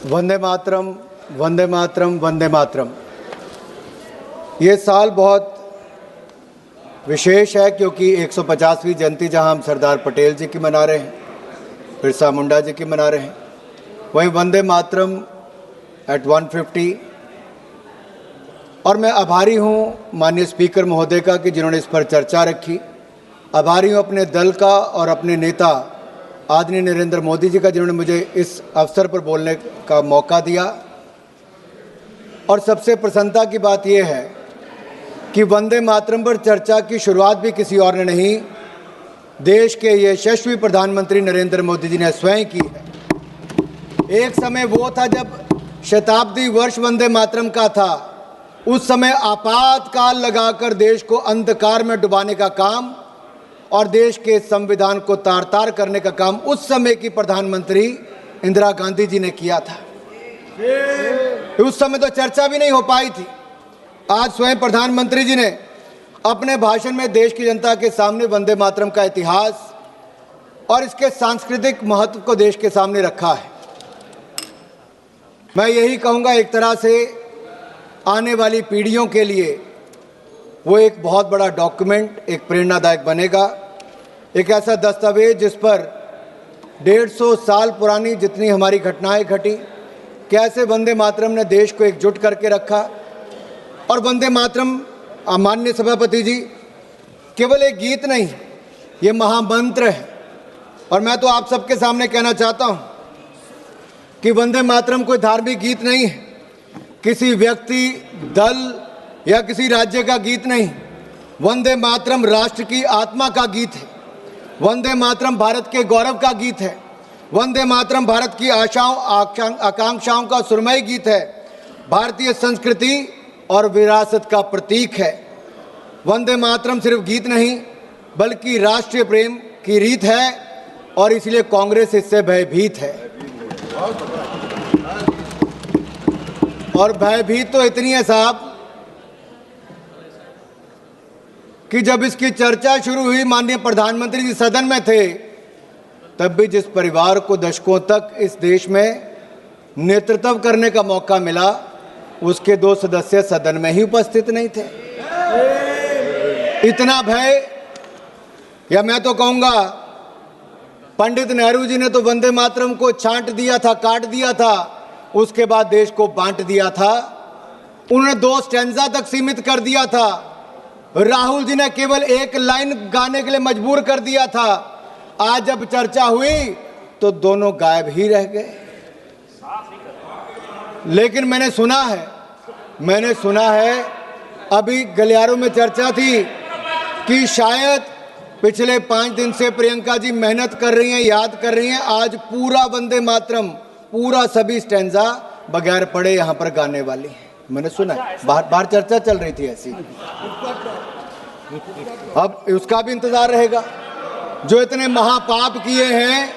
वंदे मातरम, वंदे मातरम, वंदे मातरम। ये साल बहुत विशेष है क्योंकि 150वीं जयंती जहां हम सरदार पटेल जी की मना रहे हैं, बिरसा मुंडा जी की मना रहे हैं, वहीं वंदे मातरम एट 150। और मैं आभारी हूं माननीय स्पीकर महोदय का कि जिन्होंने इस पर चर्चा रखी। आभारी हूं अपने दल का और अपने नेता आदरणीय नरेंद्र मोदी जी का, जिन्होंने मुझे इस अवसर पर बोलने का मौका दिया। और सबसे प्रसन्नता की बात यह है कि वंदे मातरम पर चर्चा की शुरुआत भी किसी और ने नहीं, देश के यशस्वी प्रधानमंत्री नरेंद्र मोदी जी ने स्वयं की है। एक समय वो था जब शताब्दी वर्ष वंदे मातरम का था, उस समय आपातकाल लगाकर देश को अंधकार में डुबाने का काम और देश के संविधान को तार तार करने का काम उस समय की प्रधानमंत्री इंदिरा गांधी जी ने किया था। उस समय तो चर्चा भी नहीं हो पाई थी। आज स्वयं प्रधानमंत्री जी ने अपने भाषण में देश की जनता के सामने वंदे मातरम का इतिहास और इसके सांस्कृतिक महत्व को देश के सामने रखा है। मैं यही कहूँगा, एक तरह से आने वाली पीढ़ियों के लिए वो एक बहुत बड़ा डॉक्यूमेंट, एक प्रेरणादायक बनेगा, एक ऐसा दस्तावेज जिस पर 150 साल पुरानी जितनी हमारी घटनाएं घटी, कैसे वंदे मातरम ने देश को एकजुट करके रखा। और वंदे मातरम, माननीय सभापति जी, केवल एक गीत नहीं, ये महामंत्र है। और मैं तो आप सबके सामने कहना चाहता हूँ कि वंदे मातरम कोई धार्मिक गीत नहीं है, किसी व्यक्ति, दल या किसी राज्य का गीत नहीं। वंदे मातरम राष्ट्र की आत्मा का गीत है। वंदे मातरम भारत के गौरव का गीत है। वंदे मातरम भारत की आशाओं आकांक्षाओं का सुरमई गीत है। भारतीय संस्कृति और विरासत का प्रतीक है। वंदे मातरम सिर्फ गीत नहीं बल्कि राष्ट्रीय प्रेम की रीत है और इसलिए कांग्रेस इससे भयभीत है। और भयभीत तो इतनी है साहब कि जब इसकी चर्चा शुरू हुई, माननीय प्रधानमंत्री जी सदन में थे, तब भी जिस परिवार को दशकों तक इस देश में नेतृत्व करने का मौका मिला, उसके 2 सदस्य सदन में ही उपस्थित नहीं थे। इतना भय, या मैं तो कहूंगा पंडित नेहरू जी ने तो वंदे मातरम को छांट दिया था, काट दिया था, उसके बाद देश को बांट दिया था। उन्होंने 2 स्टैंजा तक सीमित कर दिया था। राहुल जी ने केवल 1 लाइन गाने के लिए मजबूर कर दिया था। आज जब चर्चा हुई तो दोनों गायब ही रह गए। लेकिन मैंने सुना है अभी गलियारों में चर्चा थी कि शायद पिछले 5 दिन से प्रियंका जी मेहनत कर रही हैं, याद कर रही हैं, आज पूरा वंदे मातरम, पूरा सभी स्टैंजा बगैर पढ़े यहां पर गाने वाली हैं। मैंने सुना, बाहर चर्चा चल रही थी ऐसी। अब उसका भी इंतजार रहेगा। जो इतने महापाप किए हैं,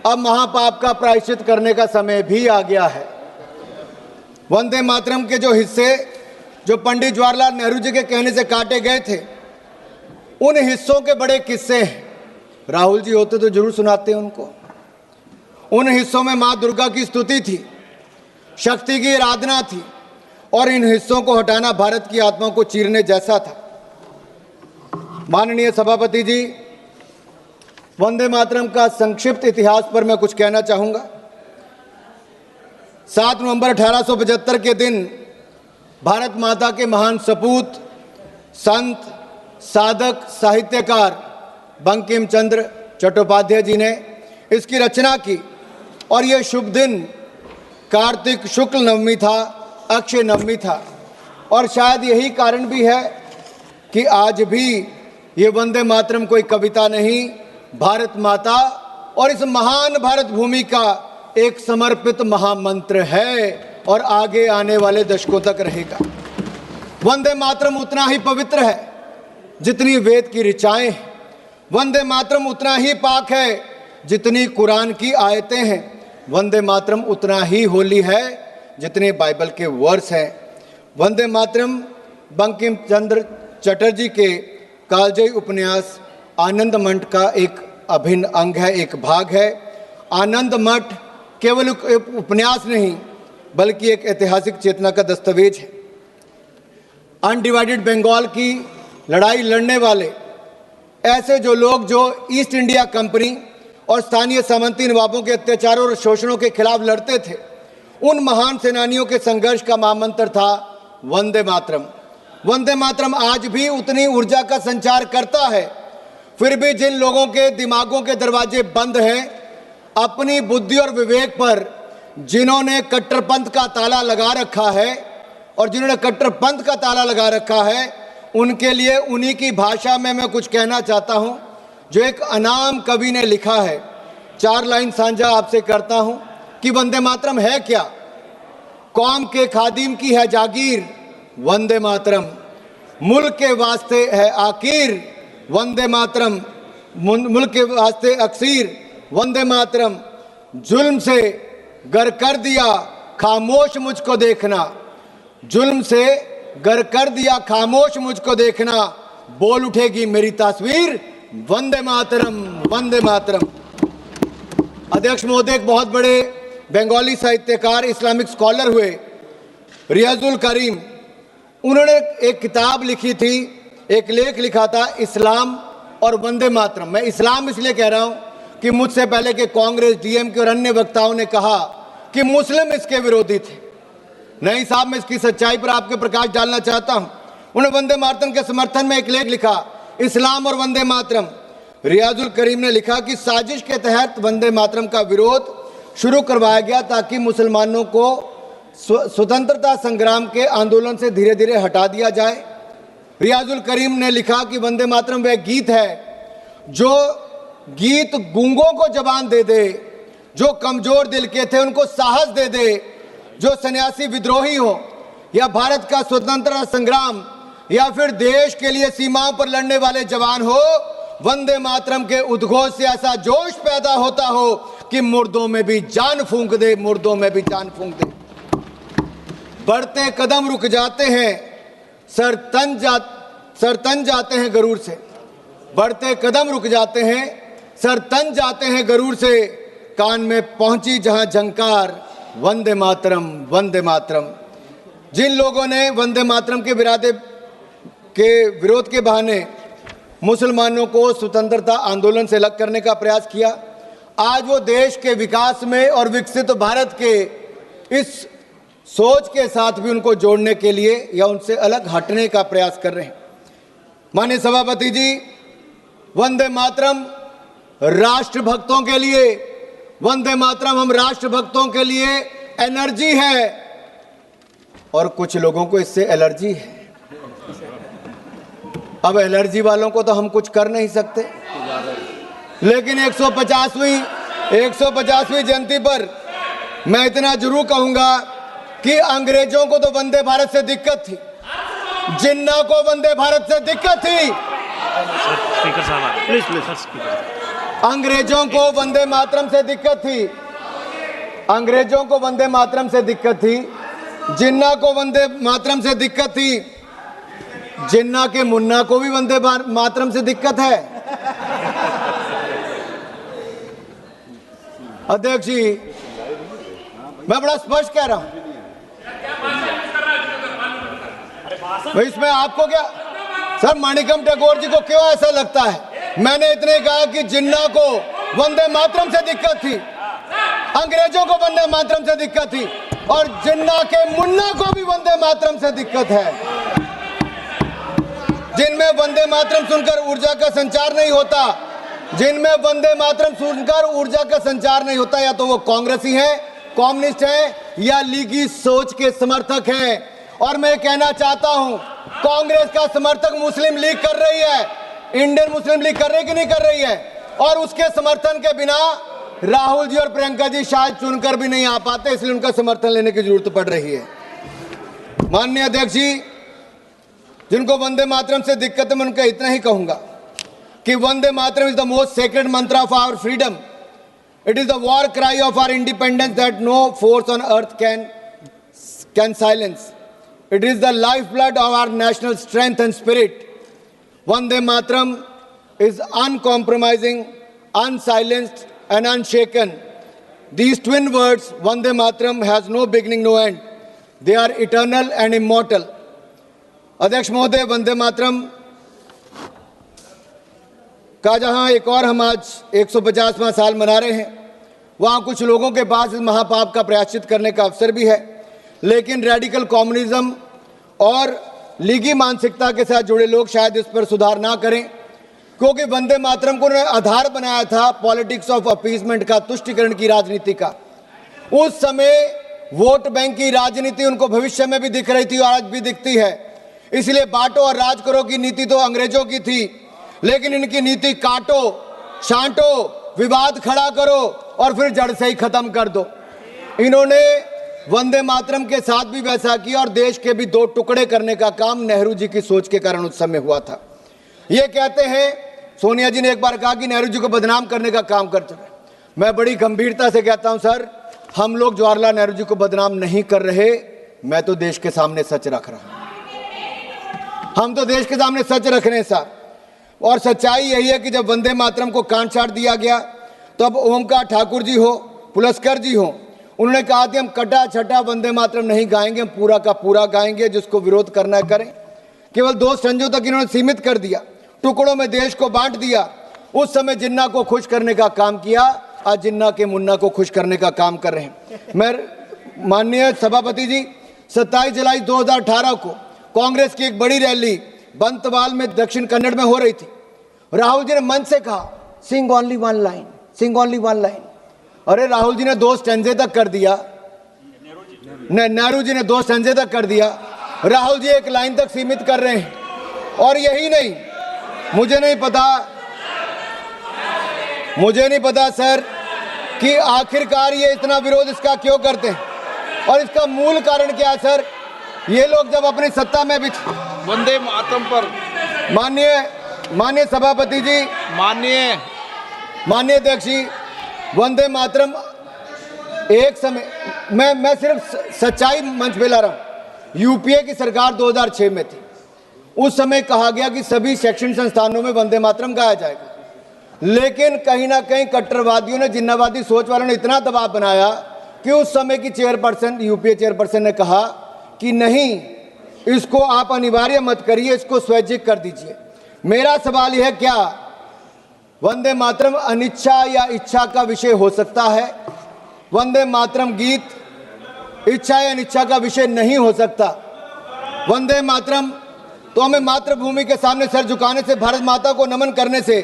अब महापाप का प्रायश्चित करने का समय भी आ गया है। वंदे मातरम के जो हिस्से जो पंडित जवाहरलाल नेहरू जी के कहने से काटे गए थे, उन हिस्सों के बड़े किस्से हैं। राहुल जी होते तो जरूर सुनाते उनको। उन हिस्सों में मां दुर्गा की स्तुति थी, शक्ति की आराधना थी, और इन हिस्सों को हटाना भारत की आत्मा को चीरने जैसा था। माननीय सभापति जी, वंदे मातरम का संक्षिप्त इतिहास पर मैं कुछ कहना चाहूंगा। 7 नवंबर 1875 के दिन भारत माता के महान सपूत, संत, साधक, साहित्यकार बंकिम चंद्र चट्टोपाध्याय जी ने इसकी रचना की। और यह शुभ दिन कार्तिक शुक्ल नवमी था, अक्षय नवमी था। और शायद यही कारण भी है कि आज भी ये वंदे मातरम कोई कविता नहीं, भारत माता और इस महान भारत भूमि का एक समर्पित महामंत्र है और आगे आने वाले दशकों तक रहेगा। वंदे मातरम उतना ही पवित्र है जितनी वेद की ऋचाएं हैं। वंदे मातरम उतना ही पाक है जितनी कुरान की आयतें हैं। वंदे मातरम उतना ही होली है जितने बाइबल के वर्स हैं। वंदे मातरम बंकिम चंद्र चटर्जी के कालजयी उपन्यास आनंद मठ का एक अभिन्न अंग है, एक भाग है। आनंद मठ केवल एक उपन्यास नहीं बल्कि एक ऐतिहासिक चेतना का दस्तावेज है। अनडिवाइडेड बंगाल की लड़ाई लड़ने वाले ऐसे जो लोग जो ईस्ट इंडिया कंपनी और स्थानीय सामंती नवाबों के अत्याचारों और शोषणों के खिलाफ लड़ते थे, उन महान सेनानियों के संघर्ष का महामंत्र था वंदे मातरम। वंदे मातरम आज भी उतनी ऊर्जा का संचार करता है। फिर भी जिन लोगों के दिमागों के दरवाजे बंद हैं, अपनी बुद्धि और विवेक पर जिन्होंने कट्टरपंथ का ताला लगा रखा है और जिन्होंने कट्टरपंथ का ताला लगा रखा है, उनके लिए उन्हीं की भाषा में मैं कुछ कहना चाहता हूं, जो एक अनाम कवि ने लिखा है। 4 लाइन साझा आपसे करता हूं कि वंदे मातरम है क्या। कौम के खादिम की है जागीर, वंदे मातरम। मुल्क के वास्ते है आखिर, वंदे मातरम। मुल्क के वास्ते अक्सीर, वंदे मातरम। जुल्म से गर कर दिया खामोश मुझको देखना, जुल्म से गर कर दिया खामोश मुझको देखना, बोल उठेगी मेरी तस्वीर, वंदे मातरम, वंदे मातरम। अध्यक्ष महोदय एक बहुत बड़े बंगाली साहित्यकार, इस्लामिक स्कॉलर हुए, रियाजुल करीम, उन्होंने एक किताब लिखी थी, एक लेख लिखा था, इस्लाम और वंदे मातरम। मैं इस्लाम इसलिए कह रहा हूं कि मुझसे पहले के कांग्रेस, डीएमके और अन्य वक्ताओं ने कहा कि मुस्लिम इसके विरोधी थे। नहीं साहब, मैं इसकी सच्चाई पर आपके प्रकाश डालना चाहता हूं। उन्होंने वंदे मातरम के समर्थन में एक लेख लिखा, इस्लाम और वंदे मातरम। रियाजुल करीम ने लिखा कि साजिश के तहत वंदे मातरम का विरोध शुरू करवाया गया ताकि मुसलमानों को स्वतंत्रता संग्राम के आंदोलन से धीरे धीरे हटा दिया जाए। रियाजुल करीम ने लिखा कि वंदे मातरम वह गीत है जो गीत गूंगों को जबान दे दे, जो कमजोर दिल के थे उनको साहस दे दे, जो सन्यासी विद्रोही हो या भारत का स्वतंत्रता संग्राम या फिर देश के लिए सीमाओं पर लड़ने वाले जवान हो, वंदे मातरम के उद्घोष से ऐसा जोश पैदा होता हो कि मुर्दों में भी जान फूंक दे, मुर्दों में भी जान फूंक दे। बढ़ते कदम रुक जाते हैं, सर तन जाते हैं गरूर से। बढ़ते कदम रुक जाते हैं, सर तन जाते हैं गरूर से, कान में पहुंची जहां झंकार, वंदे मातरम, वंदे मातरम। जिन लोगों ने वंदे मातरम के विरोध के बहाने मुसलमानों को स्वतंत्रता आंदोलन से अलग करने का प्रयास किया, आज वो देश के विकास में और विकसित भारत के इस सोच के साथ भी उनको जोड़ने के लिए या उनसे अलग हटने का प्रयास कर रहे हैं। माननीय सभापति जी, वंदे मातरम राष्ट्रभक्तों के लिए, वंदे मातरम हम राष्ट्रभक्तों के लिए एनर्जी है और कुछ लोगों को इससे एलर्जी है। अब एलर्जी वालों को तो हम कुछ कर नहीं सकते, लेकिन 150वीं जयंती पर मैं इतना जरूर कहूंगा कि अंग्रेजों को तो वंदे भारत से दिक्कत थी, जिन्ना को वंदे भारत से दिक्कत थी। स्पीकर साहब प्लीज अंग्रेजों को वंदे मातरम से दिक्कत थी, अंग्रेजों को वंदे मातरम से दिक्कत थी, जिन्ना को वंदे मातरम से दिक्कत थी, जिन्ना के मुन्ना को भी वंदे मातरम से दिक्कत है। अध्यक्ष जी, मैं बड़ा स्पष्ट कह रहा हूं, इसमें आपको क्या सर, माणिकम टैगोर जी को क्यों ऐसा लगता है? मैंने इतने कहा कि जिन्ना को वंदे मातरम से दिक्कत थी, अंग्रेजों को वंदे मातरम से दिक्कत थी और जिन्ना के मुन्ना को भी वंदे मातरम से दिक्कत है। जिनमें वंदे मातरम सुनकर ऊर्जा का संचार नहीं होता, जिनमें वंदे मातरम सुनकर ऊर्जा का संचार नहीं होता, या तो वो कांग्रेसी हैं, कम्युनिस्ट हैं या लीगी सोच के समर्थक हैं। और मैं कहना चाहता हूं, कांग्रेस का समर्थक मुस्लिम लीग कर रही है, इंडियन मुस्लिम लीग कर रही कि नहीं कर रही है, और उसके समर्थन के बिना राहुल जी और प्रियंका जी शायद चुनकर भी नहीं आ पाते, इसलिए उनका समर्थन लेने की जरूरत पड़ रही है। माननीय अध्यक्ष जी, जिनको वंदे मातरम से दिक्कत है, मैं उनका इतना ही कहूंगा कि Vande Mataram is the most sacred mantra of our freedom. It is the war cry of our independence that no force on earth can silence. It is the lifeblood of our national strength and spirit. Vande Mataram is uncompromising, unsilenced and unshaken. these twin words, Vande Mataram, has no beginning, no end. They are eternal and immortal. अध्यक्ष महोदय, वंदे मातरम का जहां एक और हम आज 150वां साल मना रहे हैं, वहां कुछ लोगों के पास इस महापाप का प्रायश्चित करने का अवसर भी है, लेकिन रेडिकल कम्युनिज्म और लीगी मानसिकता के साथ जुड़े लोग शायद इस पर सुधार ना करें, क्योंकि वंदे मातरम को उन्होंने आधार बनाया था पॉलिटिक्स ऑफ अपीसमेंट का, तुष्टिकरण की राजनीति का। उस समय वोट बैंक की राजनीति उनको भविष्य में भी दिख रही थी और आज भी दिखती है। इसलिए बांटो और राज करो की नीति तो अंग्रेजों की थी, लेकिन इनकी नीति काटो, छांटो, विवाद खड़ा करो और फिर जड़ से ही खत्म कर दो। इन्होंने वंदे मातरम के साथ भी वैसा किया और देश के भी दो टुकड़े करने का काम नेहरू जी की सोच के कारण उस समय हुआ था। ये कहते हैं, सोनिया जी ने एक बार कहा कि नेहरू जी को बदनाम करने का काम करते हैं। मैं बड़ी गंभीरता से कहता हूं सर, हम लोग जवाहरलाल नेहरू जी को बदनाम नहीं कर रहे, मैं तो देश के सामने सच रख रहा हूं। हम तो देश के सामने सच रख रहे हैं सर, और सच्चाई यही है कि जब वंदे मातरम को काट छाट दिया गया, तब ओमकार ठाकुर जी हो, पुलस्कर जी हो, उन्होंने कहा कि हम कटा छटा वंदे मातरम नहीं गाएंगे, हम पूरा का पूरा गाएंगे, जिसको विरोध करना करें। केवल 2 स्टंजों तक इन्होंने सीमित कर दिया, टुकड़ों में देश को बांट दिया। उस समय जिन्ना को खुश करने का काम किया, आज जिन्ना के मुन्ना को खुश करने का काम कर रहे हैं। मैं माननीय सभापति जी, 27 जुलाई 2018 को कांग्रेस की एक बड़ी रैली बंतवाल में दक्षिण कन्नड़ में हो रही थी। राहुल जी ने मंच से कहा, सिंग ओनली वन लाइन, सिंग ओनली वन लाइन। अरे राहुल जी ने 2 स्टंजे तक कर दिया, नेहरू जी ने 2 स्टंजे तक कर दिया, राहुल जी 1 लाइन तक सीमित कर रहे हैं। और यही नहीं, मुझे नहीं पता सर कि आखिरकार ये इतना विरोध इसका क्यों करते हैं और इसका मूल कारण क्या है सर। ये लोग जब अपनी सत्ता में भी वंदे मातरम पर माननीय सभापति जी, माननीय अध्यक्ष जी, वंदे मातरम एक समय मैं सिर्फ सच्चाई मंच पे ला रहा हूं। यूपीए की सरकार 2006 में थी, उस समय कहा गया कि सभी शैक्षणिक संस्थानों में वंदे मातरम गाया जाएगा, लेकिन कहीं ना कहीं कट्टरवादियों ने, जिन्नावादी सोच वालों ने इतना दबाव बनाया कि उस समय की चेयरपर्सन, यूपीए चेयरपर्सन ने कहा कि नहीं, इसको आप अनिवार्य मत करिए, इसको स्वैच्छिक कर दीजिए। मेरा सवाल यह है, क्या वंदे मातरम अनिच्छा या इच्छा का विषय हो सकता है? वंदे मातरम गीत इच्छा या अनिच्छा का विषय नहीं हो सकता। वंदे मातरम तो हमें मातृभूमि के सामने सर झुकाने से, भारत माता को नमन करने से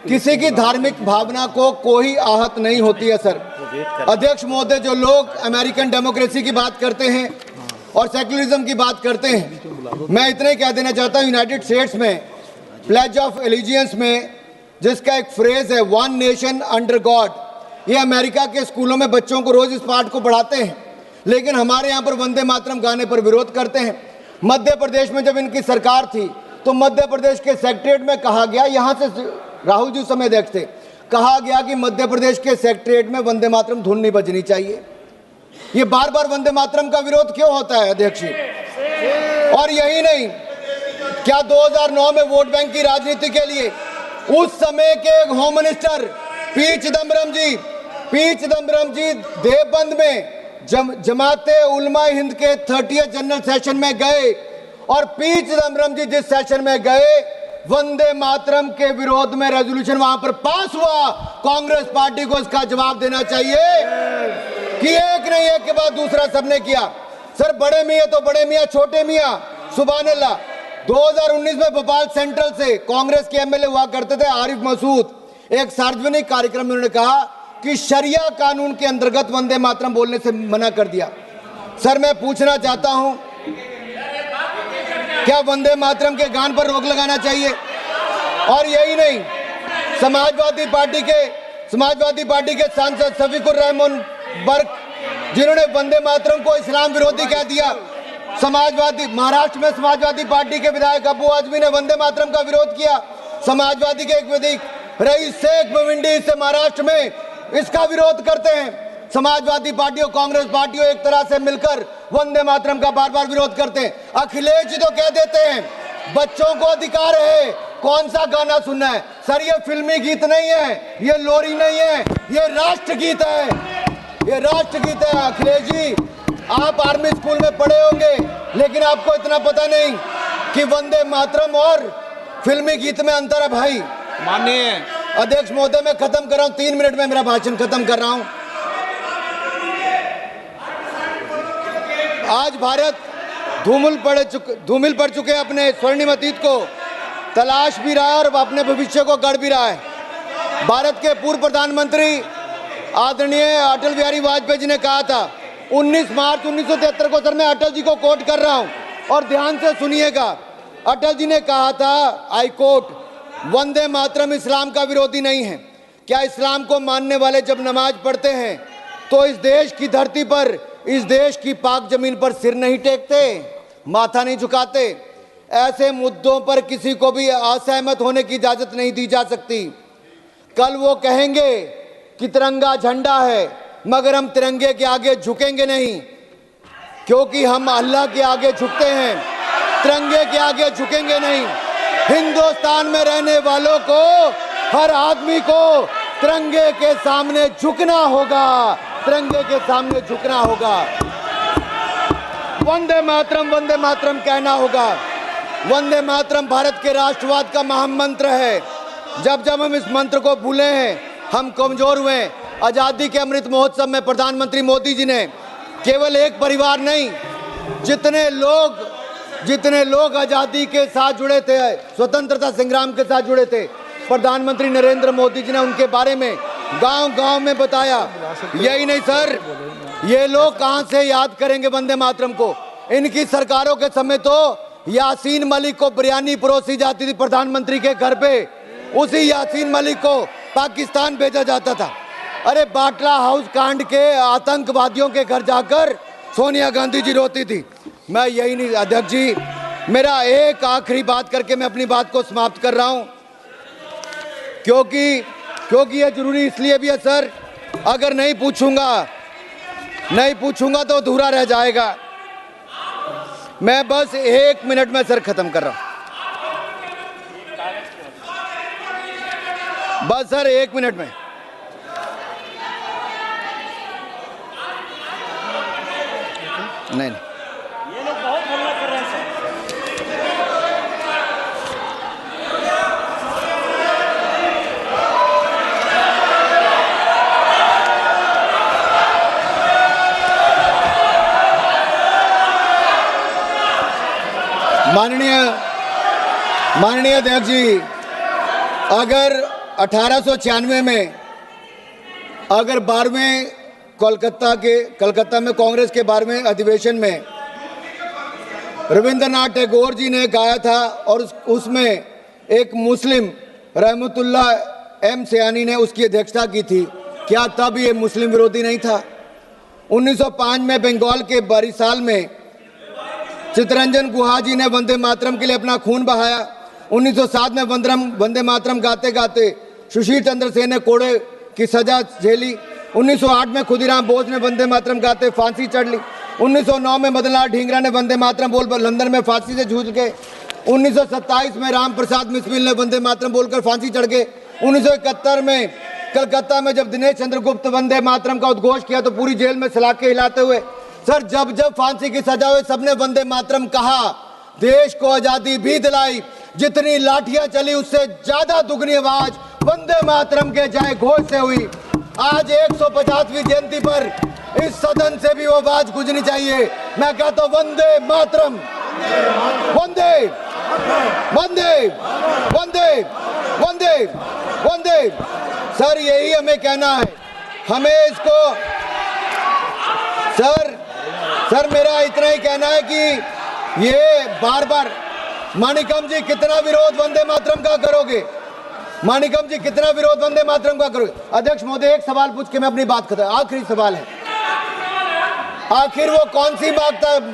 किसी की धार्मिक भावना को कोई आहत नहीं होती है सर। अध्यक्ष महोदय, जो लोग अमेरिकन डेमोक्रेसी की बात करते हैं और सेक्युलरिज्म की बात करते हैं, मैं इतना ही कह देना चाहता हूँ, यूनाइटेड स्टेट्स में प्लेज ऑफ एलिजियंस में जिसका एक फ्रेज है, वन नेशन अंडर गॉड, ये अमेरिका के स्कूलों में बच्चों को रोज इस पाठ को पढ़ाते हैं, लेकिन हमारे यहाँ पर वंदे मातरम गाने पर विरोध करते हैं। मध्य प्रदेश में जब इनकी सरकार थी तो मध्य प्रदेश के सेक्रेटरीट में कहा गया, यहाँ से राहुल जी उस समय अध्यक्ष थे, कहा गया कि मध्य प्रदेश के सेक्रेटरीट में वंदे मातरम धुन नहीं बजनी चाहिए। ये बार बार वंदे मातरम का विरोध क्यों होता है अध्यक्ष जी? और यही नहीं, क्या 2009 में वोट बैंक की राजनीति के लिए उस समय के होम मिनिस्टर पी चिदम्बरम जी देवबंद में जमाते उलमा हिंद के 30th जनरल सेशन में गए, और पी चिदम्बरम जी जिस सेशन में गए, वंदे मातरम के विरोध में रेजोल्यूशन वहां पर पास हुआ। कांग्रेस पार्टी को इसका जवाब देना चाहिए कि एक नहीं, एक के बाद दूसरा सबने किया। सर बड़े मियाँ तो बड़े मियाँ, छोटे मियाँ सुभान अल्लाह। 2019 में भोपाल सेंट्रल से कांग्रेस के एमएलए हुआ करते थे आरिफ मसूद, एक सार्वजनिक कार्यक्रम में उन्होंने कहा कि शरिया कानून के अंतर्गत वंदे मातरम बोलने से मना कर दिया। सर मैं पूछना चाहता हूं, क्या वंदे मातरम के गान पर रोक लगाना चाहिए? और यही नहीं, समाजवादी पार्टी के सांसद शफीकुर रहमान बर्क, जिन्होंने वंदे मातरम को इस्लाम विरोधी कह दिया, महाराष्ट्र में समाजवादी पार्टी के विधायक अबू आजमी ने वंदे मातरम का विरोध किया। समाजवादी के एक विधायक रईस शेख भिवंडी से महाराष्ट्र में इसका विरोध करते हैं। समाजवादी पार्टी और कांग्रेस पार्टी एक तरह से मिलकर वंदे मातरम का बार बार विरोध करते हैं। अखिलेश जी तो कह देते हैं बच्चों को अधिकार है कौन सा गाना सुनना है। सर ये फिल्मी गीत नहीं है, ये लोरी नहीं है, ये राष्ट्र गीत है। ये राष्ट्रगीत है अखिलेश जी। आप आर्मी स्कूल में पढ़े होंगे, लेकिन आपको इतना पता नहीं कि वंदे मातरम और फिल्मी गीत में अंतर है भाई। माननीय अध्यक्ष महोदय, मैं खत्म कर रहा हूं, 3 मिनट में मेरा भाषण खत्म कर रहा हूं। आज भारत धूमिल पड़ चुके अपने स्वर्णिम अतीत को तलाश भी रहा है और अपने भविष्य को गढ़ भी रहा है। भारत के पूर्व प्रधानमंत्री आदरणीय अटल बिहारी वाजपेयी जी ने कहा था 19 मार्च 1973 को, सर मैं अटल जी को कोट कर रहा हूं और ध्यान से सुनिएगा। अटल जी ने कहा था, आई कोट, वंदे मातरम इस्लाम का विरोधी नहीं है। क्या इस्लाम को मानने वाले जब नमाज पढ़ते हैं तो इस देश की धरती पर, इस देश की पाक जमीन पर सिर नहीं टेकते, माथा नहीं झुकाते? ऐसे मुद्दों पर किसी को भी असहमत होने की इजाजत नहीं दी जा सकती। कल वो कहेंगे कि तिरंगा झंडा है, मगर हम तिरंगे के आगे झुकेंगे नहीं, क्योंकि हम अल्लाह के आगे झुकते हैं, तिरंगे के आगे झुकेंगे नहीं। हिंदुस्तान में रहने वालों को, हर आदमी को तिरंगे के सामने झुकना होगा, तिरंगे के सामने झुकना होगा। वंदे मातरम कहना होगा। वंदे मातरम भारत के राष्ट्रवाद का महामंत्र है। जब जब हम इस मंत्र को भूले हैं, हम कमजोर हुए। आजादी के अमृत महोत्सव में प्रधानमंत्री मोदी जी ने केवल एक परिवार नहीं, जितने लोग आजादी के साथ जुड़े थे, स्वतंत्रता संग्राम के साथ जुड़े थे, प्रधानमंत्री नरेंद्र मोदी जी ने उनके बारे में गांव-गांव में बताया। यही नहीं सर, ये लोग कहां से याद करेंगे वंदे मातरम को? इनकी सरकारों के समय तो यासीन मलिक को बिरयानी परोसी जाती थी प्रधानमंत्री के घर पे, उसी यासीन मलिक को पाकिस्तान भेजा जाता था। अरे बाटला हाउस कांड के आतंकवादियों के घर जाकर सोनिया गांधी जी रोती थी। मैं यही नहीं, अध्यक्ष जी मेरा एक आखिरी बात करके मैं अपनी बात को समाप्त कर रहा हूं, क्योंकि यह जरूरी इसलिए भी है सर, अगर नहीं पूछूंगा तो अधूरा रह जाएगा। मैं बस 1 मिनट में सर खत्म कर रहा हूं, बस सर 1 मिनट में। नहीं ये लोग बहुत हल्ला कर रहे हैं सर। माननीय अध्यक्ष जी, अगर 1896 में अगर 12वें कलकत्ता में कांग्रेस के 12वें अधिवेशन में रविंद्रनाथ टैगोर जी ने गाया था और उसमें एक मुस्लिम रहमतुल्लाह एम सयानी ने उसकी अध्यक्षता की थी, क्या तब ये मुस्लिम विरोधी नहीं था? 1905 में बंगाल के बारिसाल में चित्तरंजन गुहा जी ने वंदे मातरम के लिए अपना खून बहाया। 1907 में वंदे मातरम गाते गाते सुशील चंद्र सेन ने कोड़े की सजा झेली। 1908 में खुदीराम बोस ने वंदे मातरम गाते फांसी चढ़ ली। 1909 में मदनलाल ढींगरा ने वंदे मातरम बोल लंदन में फांसी से जूझ गए। 1927 में राम प्रसाद बिस्मिल ने वंदे मातरम बोलकर फांसी चढ़ गए। 1971 में कलकत्ता में जब दिनेश चंद्र गुप्त वंदे मातरम का उद्घोष किया तो पूरी जेल में सलाखे हिलाते हुए सर जब फांसी की सजा हुई सबने वंदे मातरम कहा। देश को आजादी भी दिलाई, जितनी लाठियां चली उससे ज्यादा दुगनी आवाज वंदे मातरम के जय घोष से हुई। आज 150वीं जयंती पर इस सदन से भी वो आवाज गूंजनी चाहिए। मैं कहता हूं वंदे मातरम, वंदे वंदे वंदे वंदे वंदे। सर यही हमें कहना है, हमें इसको सर मेरा इतना ही कहना है कि ये बार बार मानिकम जी कितना विरोध वंदे मातरम का करोगे? मानिकम जी कितना विरोध वंदे मातरम का करोगे? अध्यक्ष महोदय एक सवाल पूछ के मैं अपनी बात खत्म, आखिरी सवाल है, आखिर वो कौन सी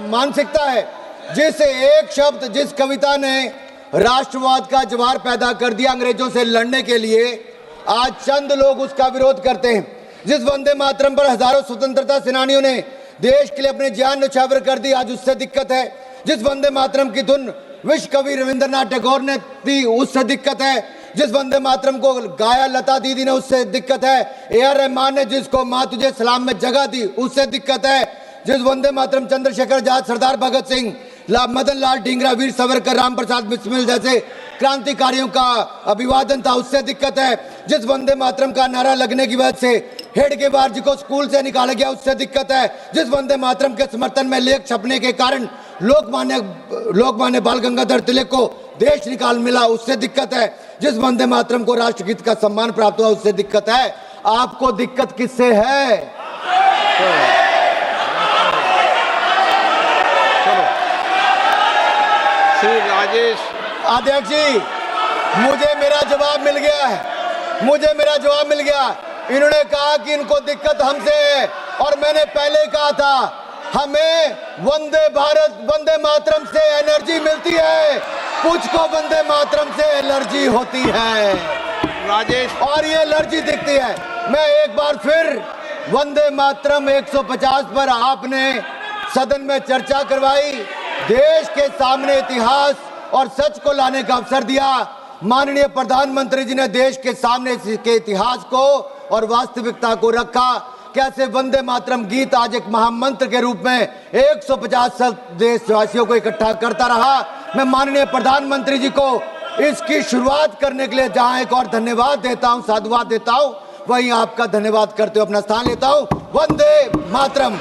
मानसिकता है जिस एक शब्द, जिस कविता ने राष्ट्रवाद का ज्वार पैदा कर दिया अंग्रेजों से लड़ने के लिए, आज चंद लोग उसका विरोध करते हैं। जिस वंदे मातरम पर हजारों स्वतंत्रता सेनानियों ने देश के लिए अपने जान न्यौछावर कर दी, आज उससे दिक्कत है। जिस वंदे मातरम की धुन विश्व कवि रविंद्रनाथ टैगोर ने दी, उससे दिक्कत है। जिस वंदे मातरम को गाया लता दीदी ने उससे दिक्कत है, ए.आर. रहमान ने जिसको माँ तुझे सलाम में जगह दी उससे दिक्कत है, जिस वंदे मातरम चंद्रशेखर आजाद, सरदार भगत सिंह, मदन लाल ढींगरा, वीर सावरकर, राम प्रसाद बिस्मिल जैसे क्रांतिकारियों का अभिवादन था उससे दिक्कत है, जिस वंदे मातरम का नारा लगने की वजह से हेडगेवार जी को स्कूल से निकाला गया उससे दिक्कत है, जिस वंदे मातरम के समर्थन में लेख छपने के कारण लोकमान्य बाल गंगाधर तिलक को देश निकाल मिला उससे दिक्कत है, जिस वंदे मातरम को राष्ट्रगीत का सम्मान प्राप्त हुआ उससे दिक्कत है। आपको दिक्कत किससे है? श्री राजेश अध्यक्ष जी, मुझे मेरा जवाब मिल गया है, मुझे मेरा जवाब मिल गया। इन्होंने कहा कि इनको दिक्कत हमसे है और मैंने पहले ही कहा था हमें वंदे मातरम से एनर्जी मिलती है, कुछ को वंदे मातरम से एलर्जी होती है राजेश और ये एलर्जी दिखती है। मैं एक बार फिर वंदे मातरम 150 पर आपने सदन में चर्चा करवाई, देश के सामने इतिहास और सच को लाने का अवसर दिया। माननीय प्रधानमंत्री जी ने देश के सामने के इतिहास को और वास्तविकता को रखा। कैसे वंदे मातरम गीत आज एक महामंत्र के रूप में 150 देशवासियों को इकट्ठा करता रहा। मैं माननीय प्रधानमंत्री जी को इसकी शुरुआत करने के लिए जहां एक और धन्यवाद देता हूं, साधुवाद देता हूं, वहीं आपका धन्यवाद करते हुए अपना स्थान लेता हूं। वंदे मातरम।